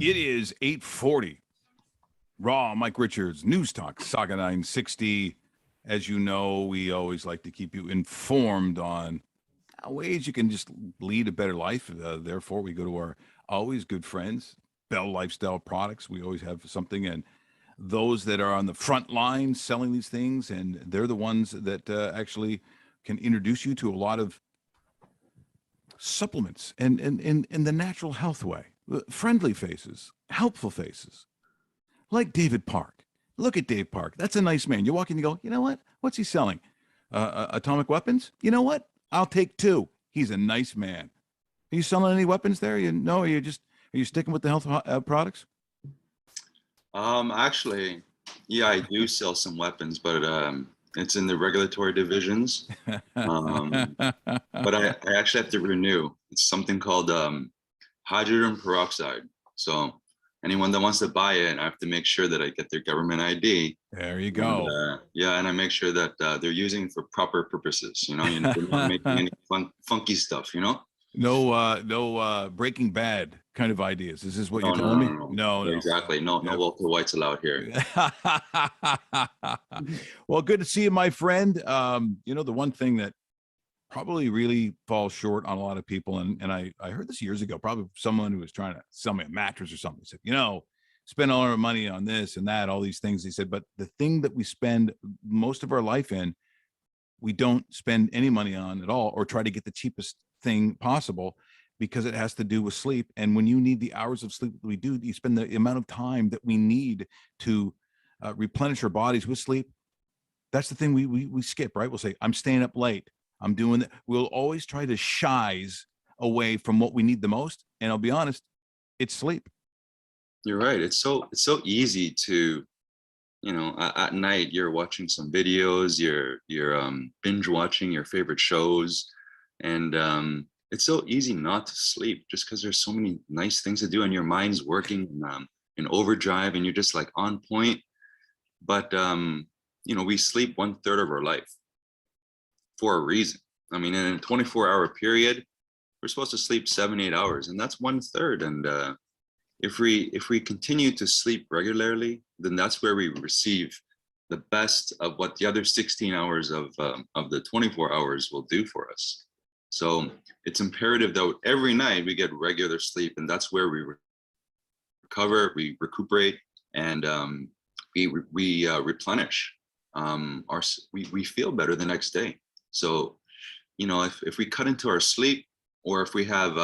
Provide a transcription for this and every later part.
It is 8:40. Raw, Mike Richards, News Talk, Saga 960. As you know, we always like to keep you informed on ways you can just lead a better life. Therefore, we go to our always good friends, Bell Lifestyle Products. We always have something, and those that are on the front line selling these things, and they're the ones that actually can introduce you to a lot of supplements and in the natural health way. Friendly faces, helpful faces, like David Park. Look at Dave Park. That's a nice man. You walk in, you go, you know what? What's he selling? Atomic weapons? You know what? I'll take 2. He's a nice man. Are you selling any weapons there? Are you sticking with the health products? Actually, yeah, I do sell some weapons, but it's in the regulatory divisions. But I actually have to renew. It's something called hydrogen peroxide. So anyone that wants to buy it, I have to make sure that I get their government ID. There you go. And, and I make sure that they're using it for proper purposes. They're not making any funky stuff. No Breaking Bad kind of ideas. Is this what you're telling me? No. Exactly. No Walter White's allowed here. Well, good to see you, my friend. The one thing that probably really falls short on a lot of people, and I heard this years ago, probably someone who was trying to sell me a mattress or something. He said, spend all our money on this and that, all these things. He said, but the thing that we spend most of our life in, we don't spend any money on at all, or try to get the cheapest thing possible, because it has to do with sleep. And when you need the hours of sleep that we do, you spend the amount of time that we need to replenish our bodies with sleep. That's the thing we skip, right? We'll say, I'm staying up late, I'm doing that. We'll always try to shies away from what we need the most. And I'll be honest, it's sleep. You're right. It's so easy to, at night you're watching some videos, you're binge watching your favorite shows, and it's so easy not to sleep just because there's so many nice things to do and your mind's working in overdrive and you're just like on point. But we sleep 1/3 of our life for a reason. I mean, in a 24-hour period, we're supposed to sleep 7-8 hours, and that's 1/3. And if we continue to sleep regularly, then that's where we receive the best of what the other 16 hours of the 24 hours will do for us. So it's imperative that every night we get regular sleep, and that's where we recover, we recuperate, and we replenish. We feel better the next day. So, if we cut into our sleep, or if we have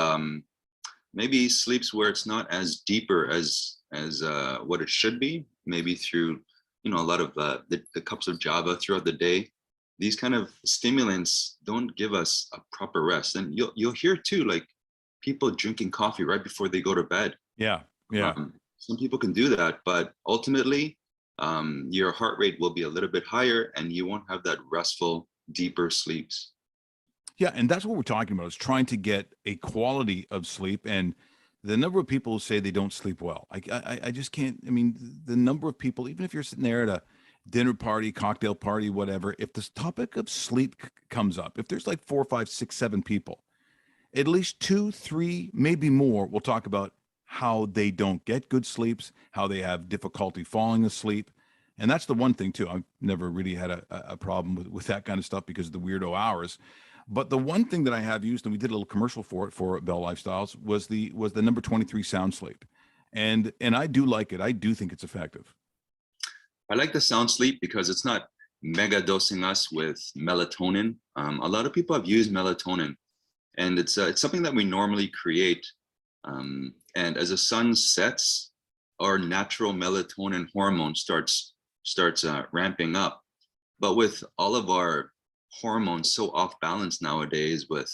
maybe sleeps where it's not as deeper as what it should be, maybe through a lot of the cups of Java throughout the day. These kind of stimulants don't give us a proper rest. And you'll hear too, like people drinking coffee right before they go to bed. Yeah. Some people can do that, but ultimately your heart rate will be a little bit higher and you won't have that restful, deeper sleeps. Yeah, and that's what we're talking about, is trying to get a quality of sleep. And the number of people who say they don't sleep well, I just can't. I mean, the number of people, even if you're sitting there at a dinner party, cocktail party, whatever, if this topic of sleep comes up, if there's like 4, 5, 6, 7 people, at least 2, 3, maybe more will talk about how they don't get good sleeps, how they have difficulty falling asleep. And that's the one thing too. I've never really had a problem with that kind of stuff because of the weirdo hours. But the one thing that I have used, and we did a little commercial for it for Bell Lifestyles, was the number 23 Sound Sleep. And I do like it. I do think it's effective. I like the Sound Sleep because it's not mega dosing us with melatonin. A lot of people have used melatonin, and it's something that we normally create. And as the sun sets, our natural melatonin hormone starts ramping up. But with all of our hormones so off balance nowadays, with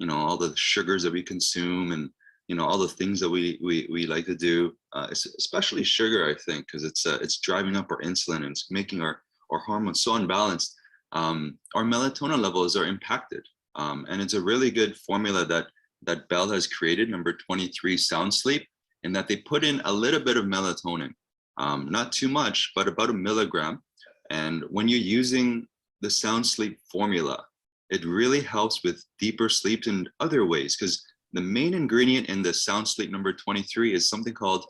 all the sugars that we consume and all the things that we like to do, especially sugar, I think, because it's driving up our insulin and it's making our hormones so unbalanced. Our melatonin levels are impacted, and it's a really good formula that Bell has created, number 23 Sound Sleep, in that they put in a little bit of melatonin, not too much, but about 1 milligram. And when you're using the Sound Sleep formula, it really helps with deeper sleep in other ways, because the main ingredient in the sound sleep number 23 is something called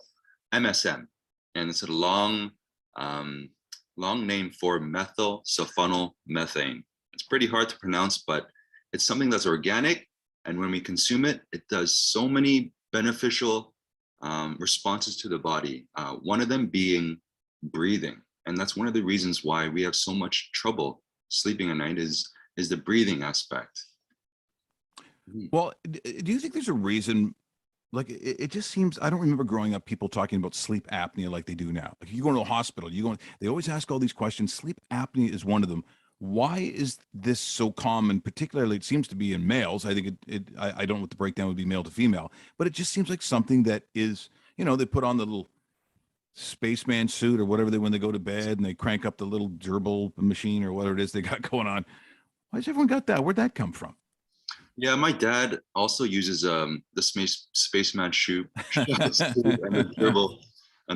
MSM, and it's a um, long name for methyl sulfonyl-methane. It's pretty hard to pronounce, but it's something that's organic, and when we consume it, it does so many beneficial responses to the body. One of them being breathing, and that's one of the reasons why we have so much trouble sleeping at night is the breathing aspect. Well, do you think there's a reason? Like it just seems I don't remember growing up people talking about sleep apnea like they do now. Like you go to a hospital, they always ask all these questions. Sleep apnea is one of them. Why is this so common? Particularly, it seems to be in males. I think I don't know what the breakdown would be male to female, but it just seems like something that is, they put on the little spaceman suit or whatever when they go to bed and they crank up the little gerbil machine or whatever it is they got going on. Why's everyone got that? Where'd that come from? Yeah, my dad also uses the spaceman shoe and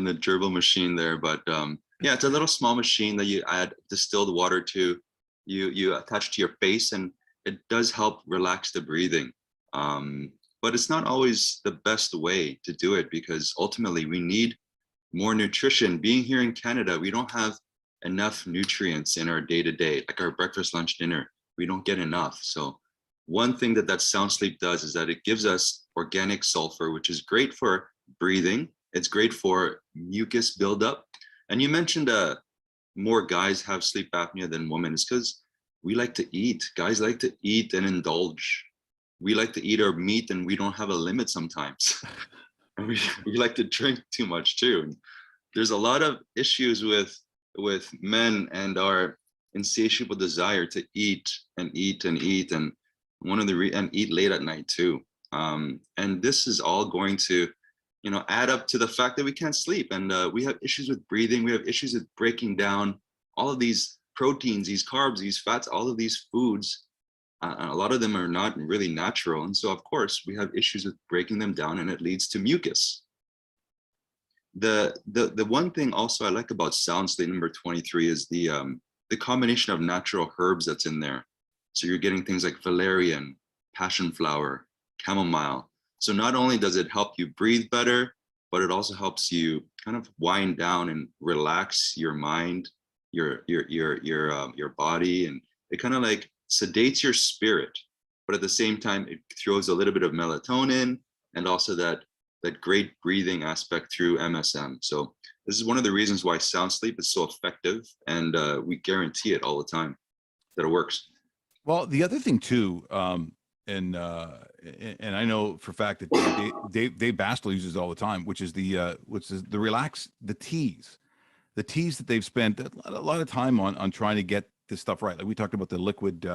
the gerbil machine there. But yeah, it's a little small machine that you add distilled water to. You attach to your face, and it does help relax the breathing. But it's not always the best way to do it because ultimately we need more nutrition. Being here in Canada, we don't have enough nutrients in our day-to-day, like our breakfast, lunch, dinner. We don't get enough. So one thing that sound sleep does is that it gives us organic sulfur, which is great for breathing. It's great for mucus buildup. And you mentioned more guys have sleep apnea than women. It's because we like to eat. Guys like to eat and indulge. We like to eat our meat and we don't have a limit sometimes. And we like to drink too much too. And there's a lot of issues with men and our insatiable desire to eat and eat and eat, and and eat late at night too. And this is all going to, add up to the fact that we can't sleep, and we have issues with breathing. We have issues with breaking down all of these proteins, these carbs, these fats, all of these foods. A lot of them are not really natural, and so of course we have issues with breaking them down, and it leads to mucus. The one thing also I like about sound sleep number 23 is the combination of natural herbs that's in there. So you're getting things like valerian, passion flower, chamomile. So not only does it help you breathe better, but it also helps you kind of wind down and relax your mind, your body, and it kind of like sedates your spirit. But at the same time, it throws a little bit of melatonin and also that great breathing aspect through MSM. So this is one of the reasons why sound sleep is so effective, and we guarantee it all the time that it works. Well, the other thing too, and I know for a fact that Dave Bastel uses it all the time, which is the teas, that they've spent a lot of time on trying to get this stuff right. Like we talked about the liquid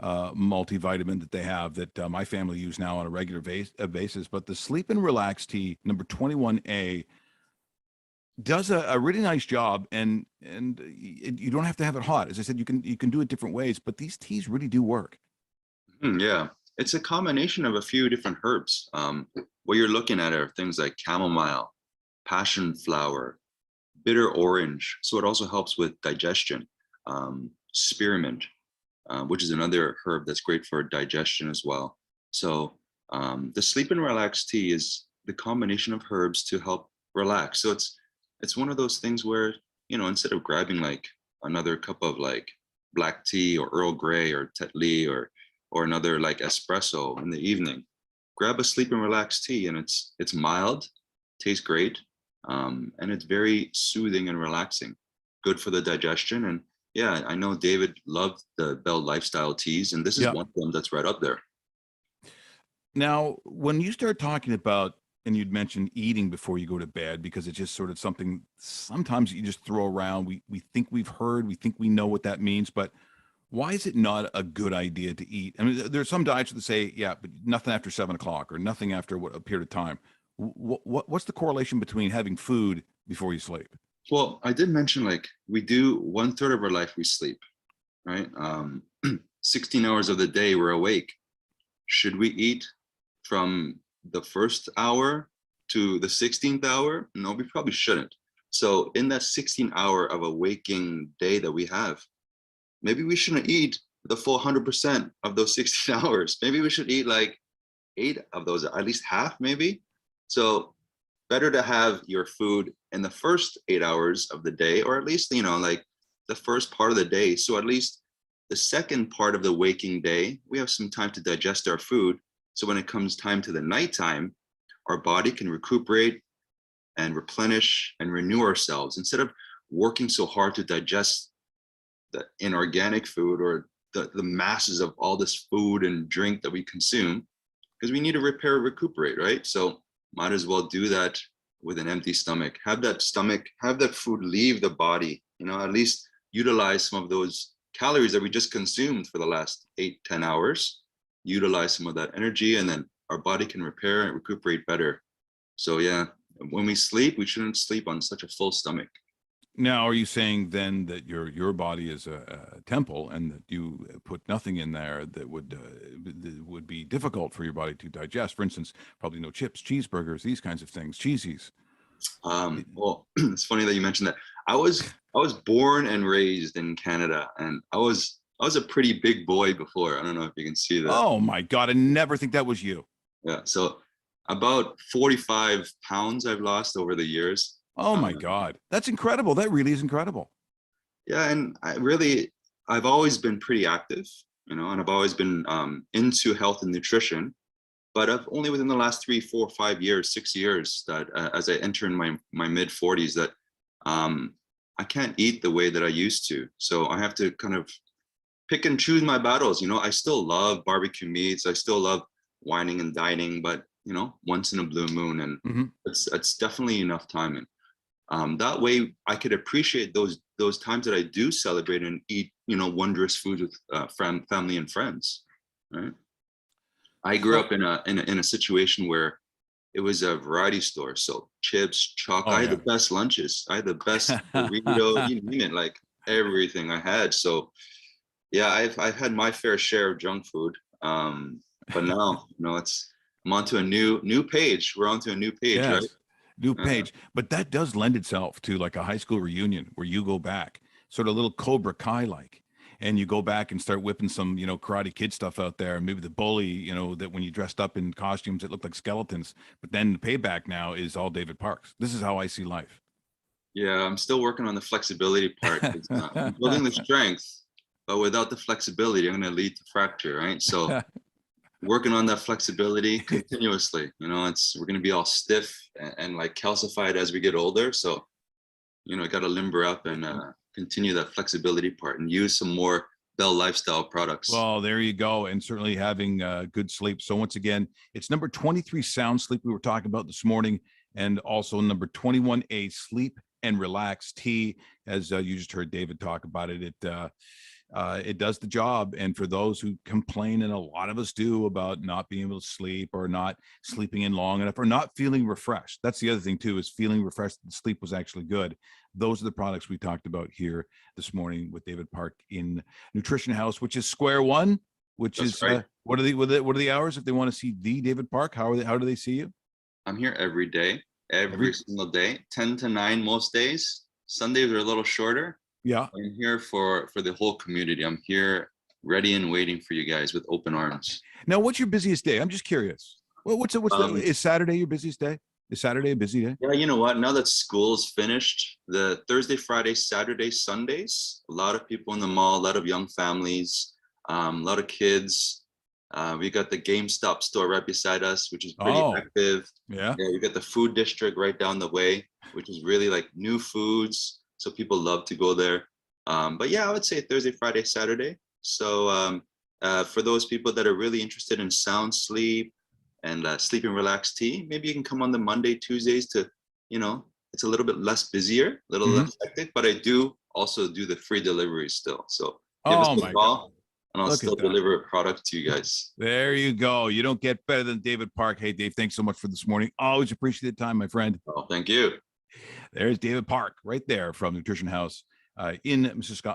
multivitamin that they have that my family use now on a regular basis, but the Sleep and Relax tea number 21A does a really nice job, and you don't have to have it hot. As I said, you can do it different ways, but these teas really do work. Yeah, it's a combination of a few different herbs. What you're looking at are things like chamomile, passion flower, bitter orange. So it also helps with digestion. Spearmint, which is another herb that's great for digestion as well. So the Sleep and Relax tea is the combination of herbs to help relax. So it's one of those things where, instead of grabbing like another cup of like black tea or Earl Grey or Tetley or another like espresso in the evening, grab a Sleep and Relax tea, and it's mild, tastes great, and it's very soothing and relaxing, good for the digestion. And yeah, I know David loved the Bell Lifestyle teas, and this is one of them that's right up there. Now, when you start talking about, and you'd mentioned eating before you go to bed, because it's just sort of something sometimes you just throw around. We think we've heard, we think we know what that means, but why is it not a good idea to eat? I mean, there's some diets that say, yeah, but nothing after 7 o'clock or nothing after a period of time. What's the correlation between having food before you sleep? Well, I did mention like we do 1/3 of our life we sleep, right? 16 hours of the day we're awake. Should we eat from the first hour to the 16th hour? No, we probably shouldn't. So in that 16 hour of a waking day that we have, maybe we shouldn't eat the full 100% of those 16 hours. Maybe we should eat like 8 of those, at least half maybe. So better to have your food in the first 8 hours of the day, or at least, like the first part of the day. So at least the second part of the waking day, we have some time to digest our food. So when it comes time to the nighttime, our body can recuperate and replenish and renew ourselves instead of working so hard to digest the inorganic food or the masses of all this food and drink that we consume, because we need to repair, recuperate, right? So might as well do that with an empty stomach. Have that food leave the body, at least utilize some of those calories that we just consumed for the last 8-10 hours, utilize some of that energy, and then our body can repair and recuperate better. So yeah, when we sleep, we shouldn't sleep on such a full stomach. Now, are you saying then that your body is a temple, and that you put nothing in there that would be difficult for your body to digest? For instance, probably no chips, cheeseburgers, these kinds of things, cheesies. Well, it's funny that you mentioned that. I was born and raised in Canada, and I was a pretty big boy before. I don't know if you can see that. Oh my God, I never think that was you. Yeah, so about 45 pounds I've lost over the years. Oh my God, that's incredible. That really is incredible. Yeah, and I've always been pretty active, and I've always been into health and nutrition. But I've only within the last 3, 4, 5 years, 6 years, that as I enter in my mid 40s, that I can't eat the way that I used to. So I have to kind of pick and choose my battles. I still love barbecue meats. I still love whining and dining, but once in a blue moon, and it's definitely enough time. And that way I could appreciate those times that I do celebrate and eat, wondrous food with family and friends. Right. I grew up in a situation where it was a variety store. So chips, chocolate, I had the best lunches. I had the best burrito, you name it, like everything I had. So yeah, I've had my fair share of junk food. But now, I'm onto a new page. We're onto a new page, Yes. right? New page. But that does lend itself to like a high school reunion where you go back, sort of a little Cobra Kai like, and you go back and start whipping some, Karate Kid stuff out there. Maybe the bully, that when you dressed up in costumes, it looked like skeletons. But then the payback now is all David Parks. This is how I see life. Yeah, I'm still working on the flexibility part. I'm building the strength, but without the flexibility, I'm going to lead to fracture, right? So working on that flexibility continuously. We're going to be all stiff and like calcified as we get older. So, got to limber up and continue that flexibility part and use some more Bell Lifestyle products. Well, there you go. And certainly having good sleep. So once again, it's number 23, Sound Sleep, we were talking about this morning, and also number 21A, Sleep and Relax Tea. As you just heard David talk about it, it does the job. And for those who complain, and a lot of us do, about not being able to sleep or not sleeping in long enough or not feeling refreshed, that's the other thing too, is feeling refreshed. The sleep was actually good. Those are the products we talked about here this morning with David Park in Nutrition House, which is Square One, which That's is right. What are the hours if they want to see the David Park? How do they see you? I'm here every day, every single day, 10 to 9 most days. Sundays are a little shorter. Yeah. I'm here for the whole community. I'm here ready and waiting for you guys with open arms. Now, what's your busiest day? I'm just curious. Well, is Saturday your busiest day? Is Saturday a busy day? Yeah, you know what? Now that school's finished, the Thursday, Friday, Saturday, Sundays, a lot of people in the mall, a lot of young families, a lot of kids. We got the GameStop store right beside us, which is pretty active. Yeah. We got the food district right down the way, which is really like new foods. So people love to go there. But yeah, I would say Thursday, Friday, Saturday. So for those people that are really interested in sound sleep and sleep and relax tea, maybe you can come on the Monday, Tuesdays to, it's a little bit less busier, a little less hectic, but I do also do the free delivery still. So give us a call and I'll still deliver a product to you guys. There you go. You don't get better than David Park. Hey, Dave, thanks so much for this morning. Always appreciate the time, my friend. Oh, thank you. There's David Park right there from Nutrition House in Mississauga.